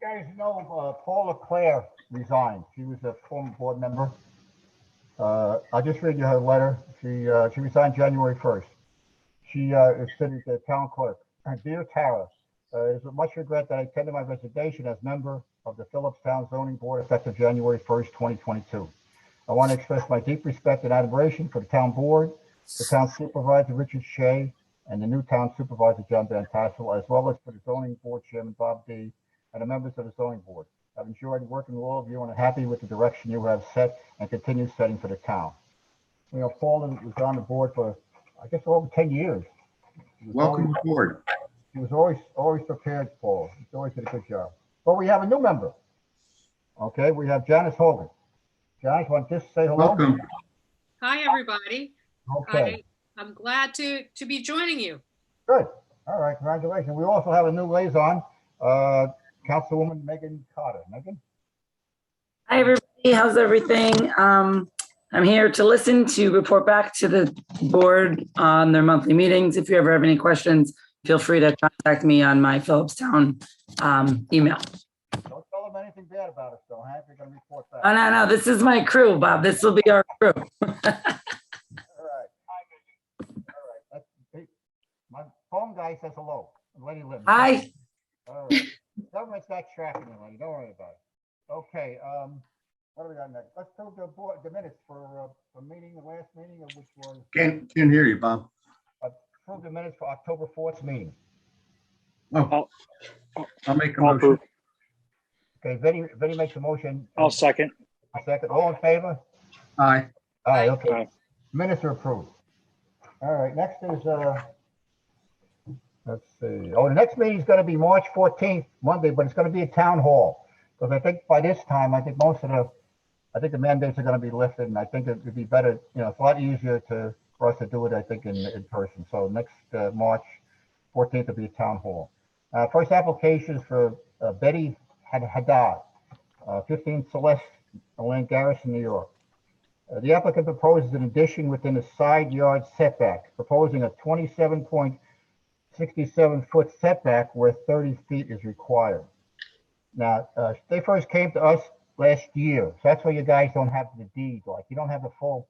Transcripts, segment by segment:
guys know Paula Claire resigned. She was a former board member. I'll just read you her letter. She resigned January 1st. She is sitting the town clerk. Dear Tara, it is with much regret that I tendered my resignation as member of the Philipstown Zoning Board effective January 1st, 2022. I want to express my deep respect and admiration for the town board, the town supervisor Richard Shea, and the new town supervisor John Van Tassel, as well as for the zoning board chairman Bob D. and the members of the zoning board. I've enjoyed working with all of you and I'm happy with the direction you have set and continue setting for the town. You know, Paul was on the board for, I guess, over 10 years. Welcome aboard. He was always prepared, Paul. He's always did a good job. But we have a new member. Okay, we have Janice Hogan. Janice, want to just say hello? Welcome. Hi, everybody. Okay. I'm glad to be joining you. Good. All right, congratulations. We also have a new liaison, Councilwoman Megan Carter. Megan? Hi, everybody. How's everything? I'm here to listen to report back to the board on their monthly meetings. If you ever have any questions, feel free to contact me on my Philipstown email. Don't tell them anything bad about us, though, huh? If you're going to report back. Oh, no. This is my crew, Bob. This will be our crew. All right. My phone guy says hello. Lady Lynn. Hi. All right. Government's not tracking you, lady. Don't worry about it. Okay. What do we got next? Let's do the minutes for meeting, the last meeting, of which was Can't hear you, Bob. approve the minutes for October 4th meeting. Oh, I'll make a motion. Okay, Vinnie makes a motion. I'll second. A second. All in favor? Aye. All right. Aye. Okay. Aye. Minutes are approved. All right. Next is let's see. Oh, the next meeting is going to be March 14th, Monday, but it's going to be a town hall because I think by this time, I think the mandates are going to be lifted, and I think it would be better. You know, it's a lot easier for us to do it. I think in person. So next March 14th will be a town hall. First application is for Betty Haddad, 15 Celeste, Lane, Garrison, New York. The applicant proposes an addition within a side yard setback, proposing a 27.67-foot setback where 30 feet is required. Now, they first came to us last year, so that's why you guys don't have the deed, like you don't have the full,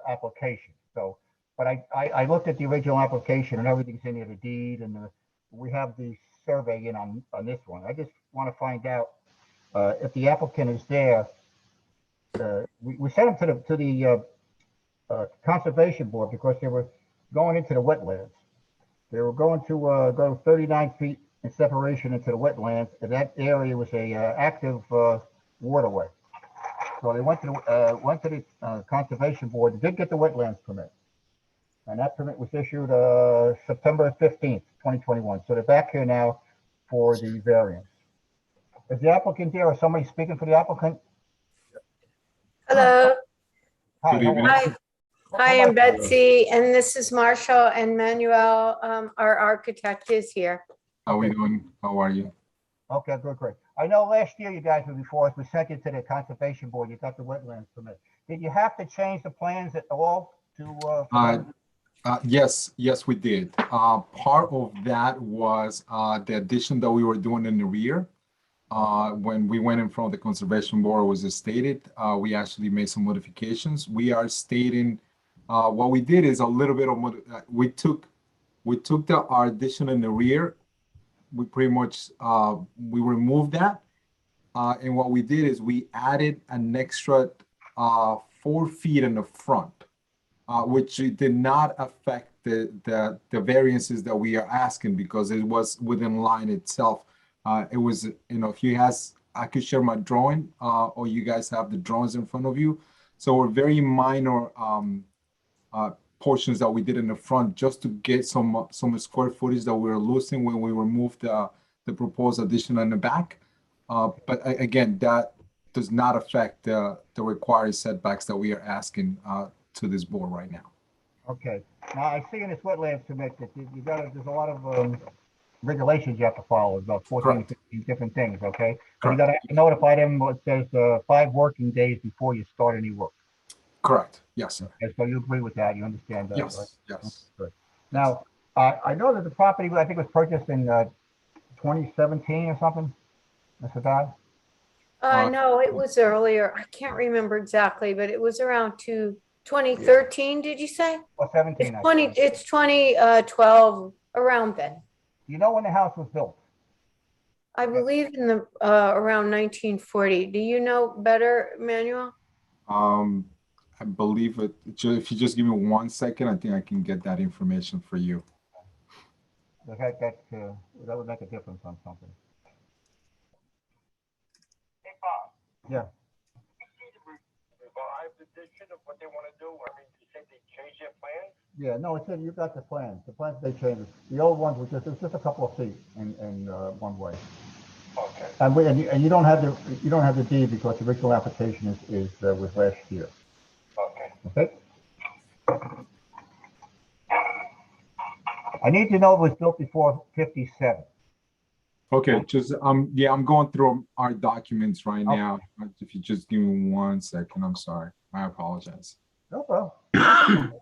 application. So, but I looked at the original application and everything's in here, the deed, and we have the survey in on this one. I just want to find out if the applicant is there. We sent them to the conservation board because they were going into the wetlands. They were going to go 39 feet in separation into the wetlands, and that area was a active waterway. So they went to the conservation board. They did get the wetlands permit, and that permit was issued September 15th, 2021. So they're back here now for the variance. Is the applicant there, or somebody speaking for the applicant? Hello. Hi. Good evening. Hi, I'm Betsy, and this is Marshall, and Manuel, our architect, is here. How are we doing? How are you? Okay, good, great. I know last year you guys were before us. We sent you to the conservation board. You got the wetlands permit. Did you have to change the plans at all to? Yes, we did. Part of that was the addition that we were doing in the rear. When we went in front of the conservation board, was stated, we actually made some modifications. We are stating what we did is a little bit of we took our addition in the rear. We pretty much we removed that, and what we did is we added an extra 4 feet in the front, which did not affect the variances that we are asking because it was within line itself. It was, if you guys, I could share my drawing, or you guys have the drawings in front of you. So we're very minor portions that we did in the front just to get some square footage that we were losing when we removed the proposed addition in the back. But again, that does not affect the required setbacks that we are asking to this board right now. Okay. Now I see in this wetlands permit that there's a lot of regulations you have to follow, about 14, 15 different things. Okay. So you got to notify them. It says 5 working days before you start any work. Correct. Yes, sir. Okay, so you agree with that? You understand that? Yes. Right? Yes. Good. Now, I know that the property, I think, was purchased in 2017 or something. Mr. Dodd? No, it was earlier. I can't remember exactly, but it was around 2013, did you say? Or 17? I think. It's 2012, around then. Do you know when the house was built? I believe in the, around 1940. Do you know better, Manuel? I believe it, if you just give me 1 second, I think I can get that information for you. That would make a difference on something. Yeah. Revised edition of what they want to do? I mean, you think they change their plans? Yeah, no, it's in, you got the plans. The plans, they changed. The old ones were just, it was just a couple of feet in one way. Okay. And you don't have the deed because the original application was last year. Okay. Okay? I need to know it was built before 57. Okay, just, yeah, I'm going through our documents right now. If you just give me 1 second, I'm sorry. I apologize. No problem.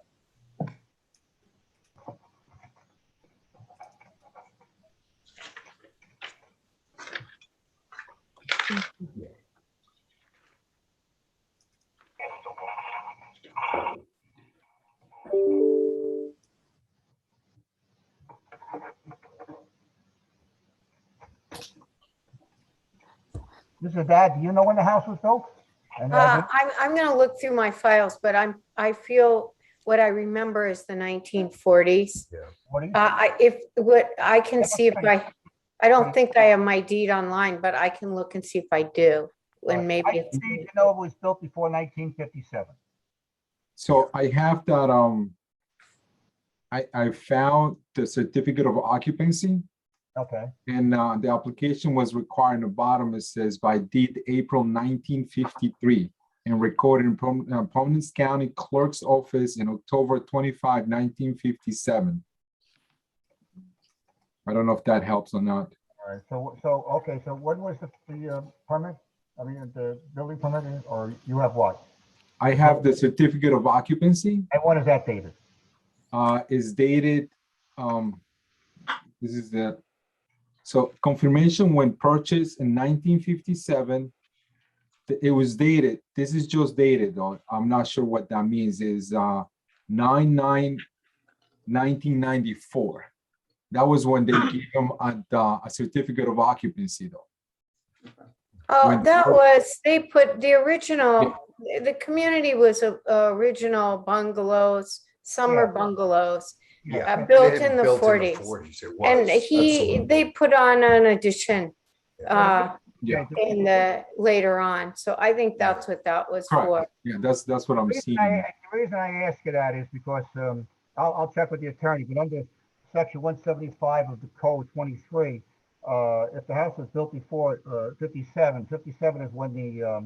Mr. Dad, do you know when the house was built? And, I'm gonna look through my files, but I feel what I remember is the 1940s. what do you, I can see if I don't think I have my deed online, but I can look and see if I do. And maybe I it's, need to know it was built before 1957. So I have that, I found the certificate of occupancy. Okay. And the application was required in the bottom. It says by deed April 1953 and recorded in Providence County Clerk's Office in October 25, 1957. I don't know if that helps or not. All right. Okay. So when was the permit? I mean, the building permit, or you have what? I have the certificate of occupancy. And when is that dated? Is dated. This is the. So confirmation when purchased in 1957, it was dated. This is just dated though. I'm not sure what that means. Is 9/9/1994. That was when they gave them a certificate of occupancy though. oh, that was, they put the original, the community was original bungalows, summer Yeah. bungalows. Yeah. Built They in had the built 40s. it was, And absolutely. they put on an addition Yeah. in the later on. So I think that's what that was for. Correct. Yeah, that's what I'm seeing. The reason I ask you that is because I'll check with the attorney, but under section 175 of the code 23, if the house was built before 57 is when the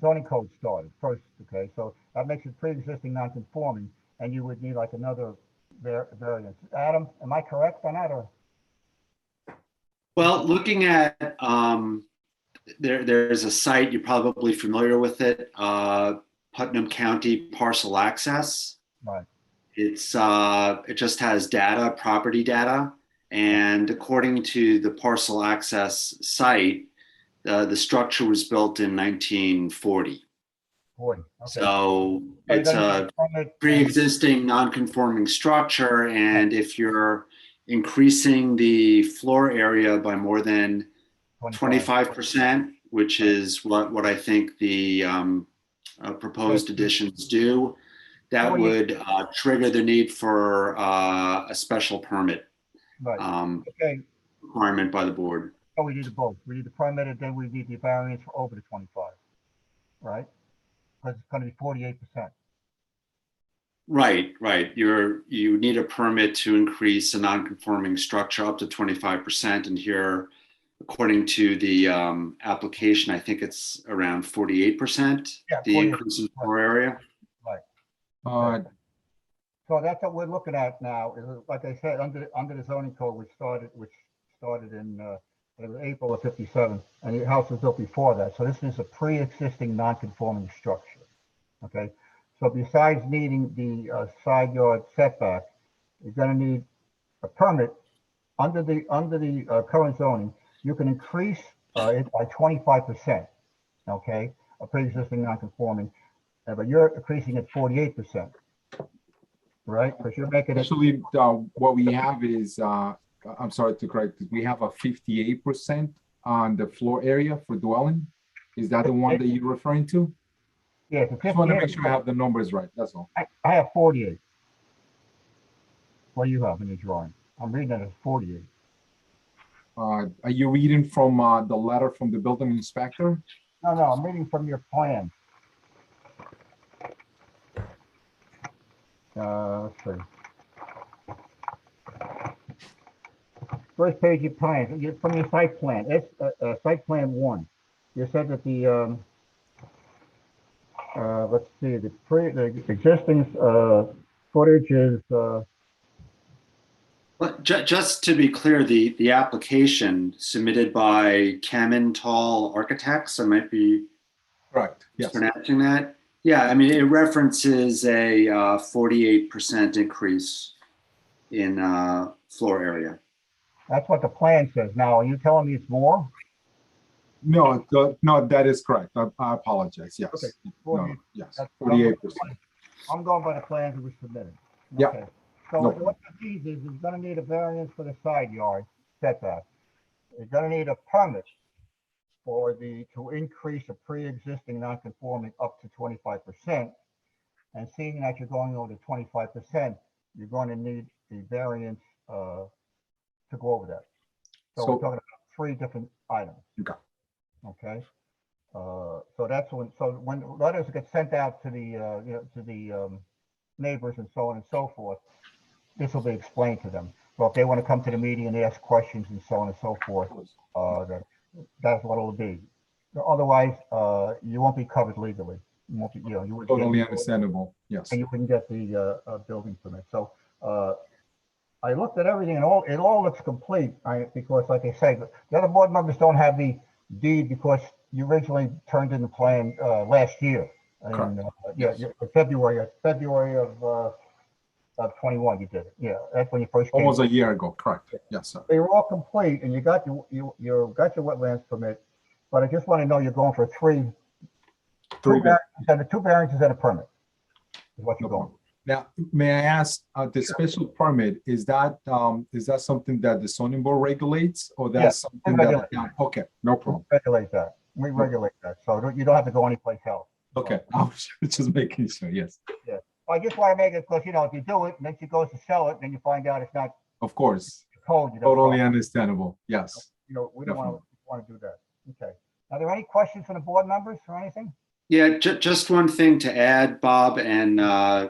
zoning code started first. Okay, so that makes it pre-existing non-conforming, and you would need like another variance. Adam, am I correct on that, or? Well, looking at, there's a site, you're probably familiar with it, Putnam County Parcel Access. Right. It just has data, property data. And according to the Parcel Access site, the structure was built in 1940. 40. Okay. So you're it's gonna a need a permit. pre-existing non-conforming structure, and if you're increasing the floor area by more than 25%, which is what I think the proposed additions do, that would trigger the need for a special permit Right. Okay. requirement by the board. Oh, we need both. We need the permit, and then we need the variance for over the 25, right? Because it's going to be 48%. Right. You need a permit to increase a non-conforming structure up to 25%. And here, according to the application, I think it's around 48%, Yeah, the 48%. increase in floor area. Right. So that's what we're looking at now. Is, like I said, under the zoning code, which started in April of 57, and the house was built before that. So this is a pre-existing non-conforming structure. Okay. So besides needing the side yard setback, you're going to need a permit under the current zoning. You can increase it's by 25%, okay, a pre-existing non-conforming, but you're increasing it 48%, right? Because you're making it, Actually, what we have is, I'm sorry to correct, we have a 58% on the floor area for dwelling. Is that the one that you're referring to? yeah, it's a Just want to make 58. sure I have the numbers right, that's all. I have 48. What do you have in your drawing? I'm reading it as 48. Are you reading from the letter from the building inspector? No, I'm reading from your plan. Let's see. First page of plans, from your site plan, it's site plan 1. You said that the, let's see, the existing footage is, But just to be clear, the application submitted by Tall Architects, I might be Correct, yes. pronouncing that. Yeah, I mean, it references a 48% increase in floor area. that's what the plan says. Now, are you telling me it's more? No, no, that is correct. I apologize, yes. Okay, No, yes, That's- 48%. I'm going by the plans that were submitted. Yeah. Okay. So No what that means is it's gonna need a variance for the side yard setback. It's gonna need a permit to increase a pre-existing non-conforming up to 25%. And seeing that you're going over to 25%, you're going to need the variance to go over that. So we're So- talking about 3 different items. Okay. Okay. So that's when letters get sent out to the neighbors and so on and so forth, this will be explained to them. So if they want to come to the meeting and ask questions and so on and so forth, that's what it'll be. Otherwise, you won't be covered legally. You won't be, you wouldn't Totally get- understandable, yes. and you wouldn't get the building permit. So I looked at everything and it all looks complete. Because like I say, the other board members don't have the deed because you originally turned in the plan last year. And, Yes. February of 21, you did it. Yeah, that's when you first came. Almost a year ago, correct, yes, sir. They were all complete and you got your wetlands permit, but I just want to know you're going for two variances and a permit. Is what you're going. Now, may I ask, the special permit, is that something that the zoning board regulates or that's something that? Okay, no problem. Regulate that. We regulate that. So you don't have to go anyplace else. Okay, I was just making sure, yes. I just want to make it because, if you do it and then she goes to sell it, then you find out it's not Of course, code. totally understandable, yes. We don't want to do that. Okay. Are there any questions from the board members or anything? Yeah, just one thing to add, Bob, and I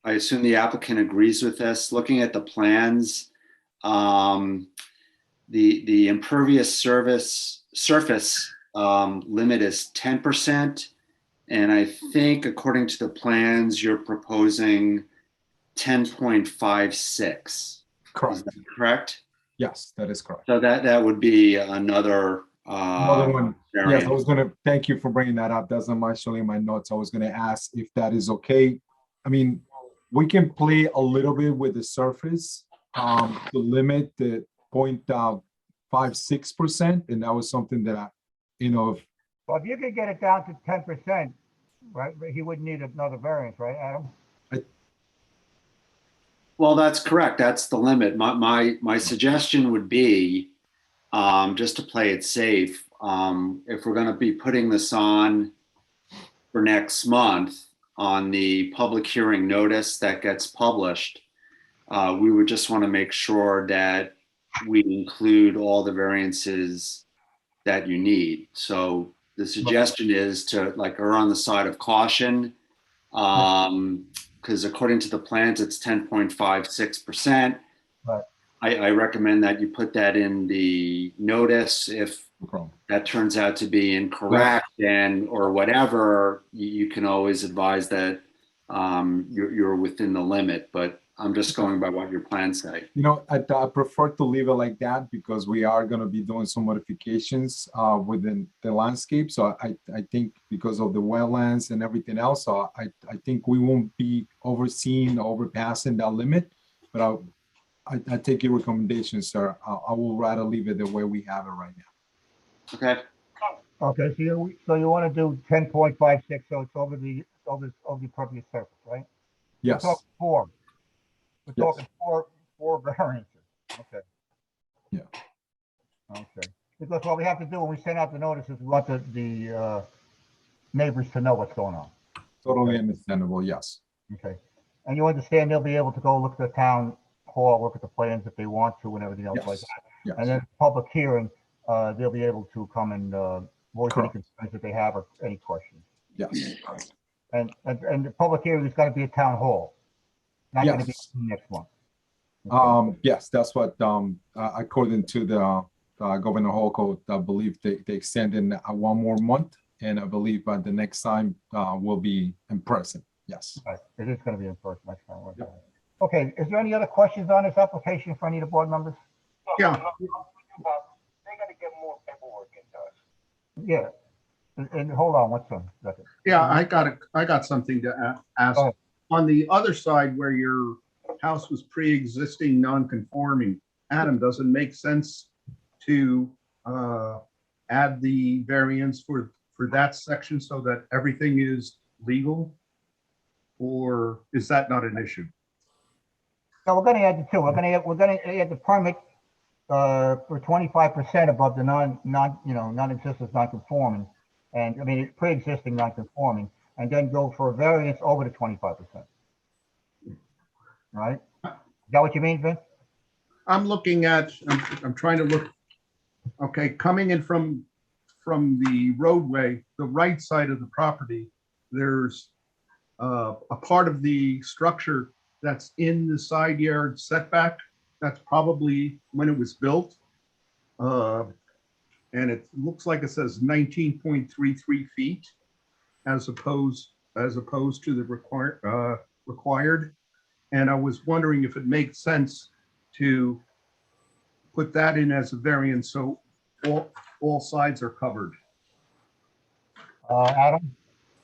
assume the applicant agrees with this. Looking at the plans, the impervious surface limit is 10%. And I think according to the plans, you're proposing 10.56. Correct. Is that correct? Yes, that is correct. So that would be another Another one. Yes, variant. I was gonna, thank you for bringing that up. That's not actually in my notes. I was gonna ask if that is okay. I mean, we can play a little bit with the surface to limit the 0.56%. And that was something that Well, if you could get it down to 10%, right, he wouldn't need another variance, right, Adam? Well, that's correct. That's the limit. My suggestion would be, just to play it safe, if we're going to be putting this on for next month on the public hearing notice that gets published, we would just want to make sure that we include all the variances that you need. So the suggestion is to err on the side of caution, because according to the plans, it's 10.56%. Right. I recommend that you put that in the notice. If that turns out to be incorrect or whatever, you can always advise that you're within the limit. But I'm just going by what your plans say. I prefer to leave it like that because we are going to be doing some modifications within the landscape. So I think because of the wetlands and everything else, so I think we won't be overseeing or overpassing that limit. But I take your recommendation, sir. I will rather leave it the way we have it right now. Okay, Okay, so you want to do 10.56, so it's over the pervious surface, right? Yes, We're talking four. We're Yes. talking four variances. Okay. Yeah. Okay. Because what we have to do when we send out the notices, we want the neighbors to know what's going on. totally understandable, yes. Okay. And you understand they'll be able to go look at the town hall, look at the plans if they want to and everything else like Yes, that. And yes, then public hearing, they'll be able to come and voice any Correct. concerns that they have or any questions. yes, And the public hearing is going to be at town hall, not going to be yes. next month. Okay. Yes, that's what, according to the Governor Holcott, I believe they extended one more month. And I believe by the next time will be in person. Yes. Right. It is going to be in person next time. Yep. Okay, is there any other questions on this application for any of the board members? Yeah. They gotta get more paperwork into us. Yeah. And hold on one second. Yeah, I got something to ask. Oh. On the other side where your house was pre-existing non-conforming, Adam, does it make sense to add the variance for that section so that everything is legal? Or is that not an issue? So we're going to add the two. We're going to add the permit for 25% above the non-existent non-conforming, and I mean pre-existing non-conforming, and then go for a variance over the 25%. Right? Is that what you mean, Vince? I'm looking at, I'm trying to look, okay, coming in from the roadway, the right side of the property, there's a part of the structure that's in the side yard setback. That's probably when it was built. And it looks like it says 19.33 feet as opposed to the required. And I was wondering if it makes sense to put that in as a variance so all sides are covered. Adam?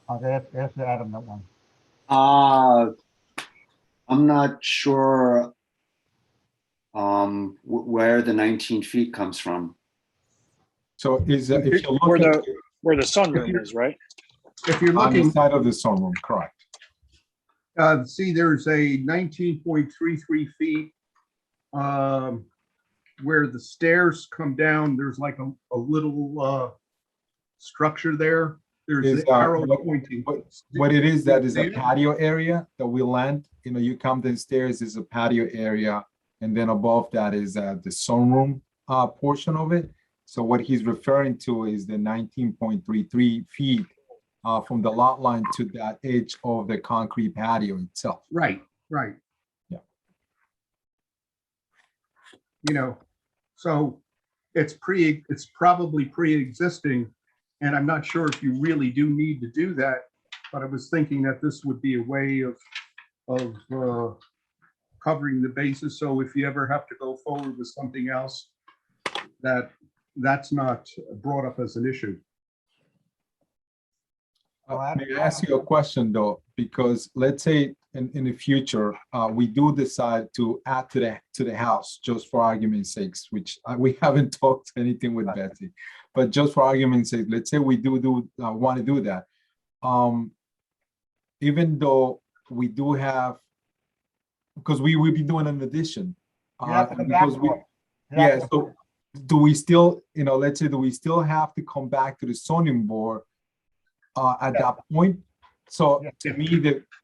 Okay, that's Adam, that one. I'm not sure where the 19 feet comes from. So if you're Where looking where the sunroom is, right? If you're on the looking, side of the sunroom, correct? see, there's a 19.33 feet where the stairs come down. There's like a little structure there. There's Is, the arrow what- pointing. What it is, that is a See it? patio area that we land, you come downstairs is a patio area. And then above that is the sunroom portion of it. So what he's referring to is the 19.33 feet from the lot line to that edge of the concrete patio itself. Right, right. Yeah. You know, so it's probably pre-existing, and I'm not sure if you really do need to do that, but I was thinking that this would be a way of covering the bases. So if you ever have to go forward with something else, that's not brought up as an issue. May I ask you a question though? Because let's say in the future, we do decide to add to the house, just for argument's sakes, which we haven't talked anything with Betsey, but just for argument's sake, let's say we do want to do that. Even though we do have, because we will be doing an addition. You have to come back because we, for it. You have yeah, to- so do we still, let's say, do we still have to come back to the zoning board at that point? So Yeah.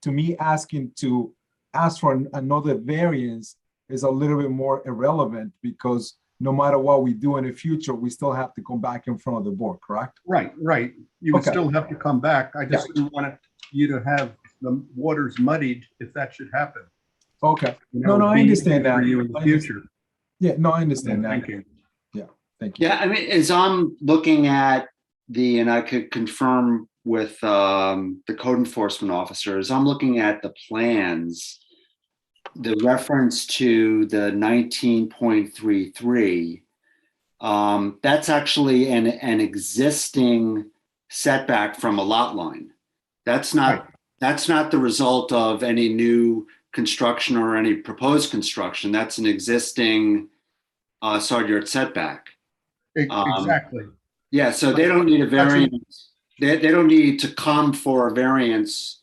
to me, asking to ask for another variance is a little bit more irrelevant, because no matter what we do in the future, we still have to come back in front of the board, correct? Right, right. You would Okay. still have to come back. I just didn't want you to have the waters muddied if that should happen. Okay. You No, know, I be understand easy for that. you in the I understand. future. Yeah, no, I understand that. Thank you. Thank you. Yeah, I mean, as I'm looking at and I could confirm with the code enforcement officers, I'm looking at the plans, the reference to the 19.33. That's actually an existing setback from a lot line. That's not the result of any new construction or any proposed construction. That's an existing side yard setback. Exactly. Yeah, so they don't need a variance. They don't need to come for a variance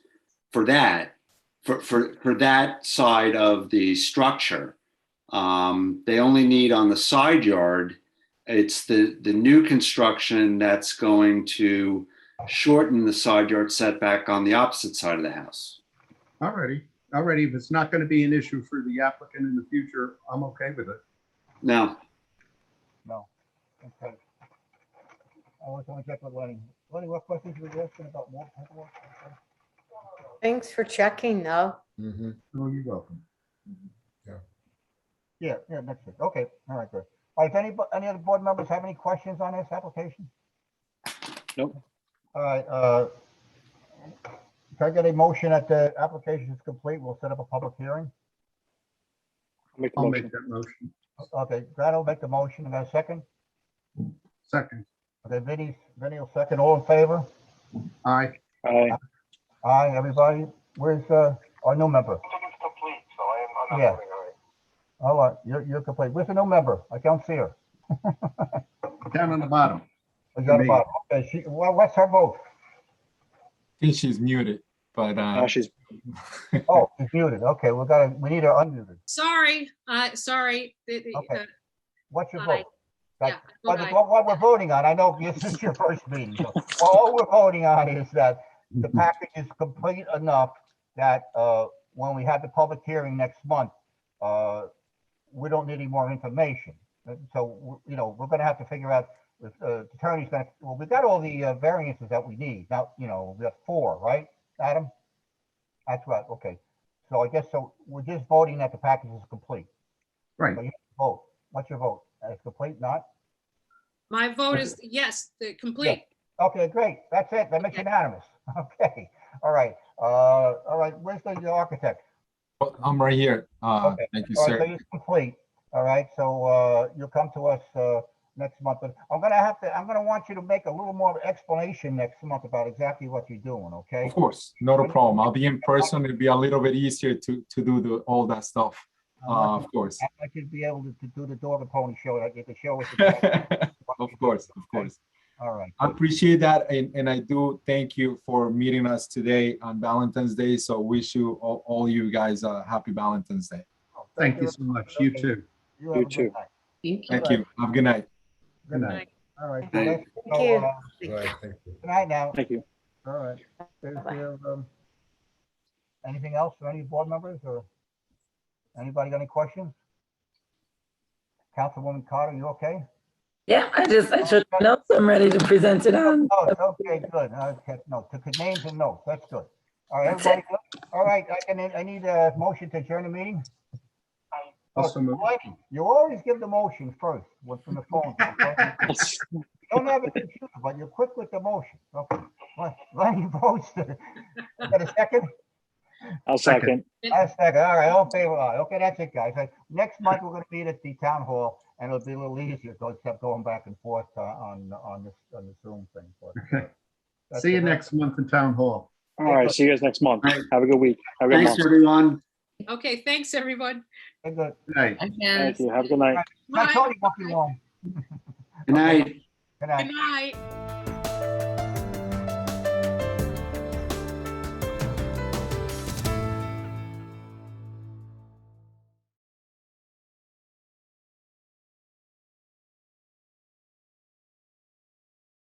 for that, for that side of the structure. They only need on the side yard, it's the new construction that's going to shorten the side yard setback on the opposite side of the house. Alrighty. If it's not going to be an issue for the applicant in the future, I'm okay with it. No, No. Okay. I was going to check with Lenny. Lenny, what questions were you asking about more paperwork? Thanks for checking though. Oh, you're welcome. Yeah, that's it. Okay, all right, good. All right, if any other board members have any questions on this application? Nope. All right, can I get a motion that the application is complete? We'll set up a public hearing. I'll make that motion. Okay, Grant will make the motion. And a second? Second. Okay, Vinny will second. All in favor? Aye. Aye. Aye, everybody. Where's our new member? I think it's complete, so I'm not Yeah. voting aye. All right, you're complete. Where's the new member? I don't see her. Down on the bottom. Is that Me. about? Okay, well, what's her vote? I think she's muted, but She's Oh, she's muted. Okay, we need her unmuted. Sorry, sorry. Okay. What's your Aye. vote? Yeah, But vote aye. what we're voting on, I know this is your first meeting. So all we're voting on is that the package is complete enough that when we have the public hearing next month, we don't need any more information. So, we're going to have to figure out, the attorney's going to, well, we got all the variances that we need. Now, we have 4, right, Adam? That's right, okay. So I guess, we're just voting that the package is complete. Right. So you vote. What's your vote? It's complete, not? My vote is yes, complete. Okay, great. That's it. That makes Okay. unanimous. Okay. All right. All right. Where's the architect? I'm right here. Okay. Thank you, All right, so sir. it's complete. All right. So you'll come to us next month. But I'm gonna want you to make a little more explanation next month about exactly what you're doing. Okay. Of course, not a problem. I'll be in person. It'll be a little bit easier to do all that stuff. Of course. I could be able to do the dog and pony show. I get to show us. Of course, of course. All right. I appreciate that, and I do thank you for meeting us today on Valentine's Day. So wish you all you guys a happy Valentine's Day. Oh, Thank you so much. You too. You have a good too. night. Thank you. Have a good night. Good night. All right. Thank Celeste, you. Good night now. Thank you. All right. Is there, anything else for any board members or anybody got any questions? Councilwoman Carter, you okay? Yeah, I took notes. I'm ready to present it on. Oh, okay, good. Okay, no, took the names and notes. That's good. All right, That's everybody good? All right, I need a motion to adjourn the meeting. Also move. Lenny, you always give the motion first from the phone. Okay? You don't have a computer, but you're quick with the motion. Okay. Lenny votes. Got a second? I'll second. A second. All right, all in favor. Aye. Okay, that's it, guys. Next month, we're going to meet at the town hall, and it'll be a little easier, so except going back and forth on the Zoom thing. But, Okay. that's See you it. next month in town hall. All right. See you guys next month. All right. Have a good week. Have a good thanks, month. everyone. Okay, thanks, everyone. Okay, good. Good night. Thank you. Have a good night. Now, Bye. Tony won't be long. Good night. Good night. Good night.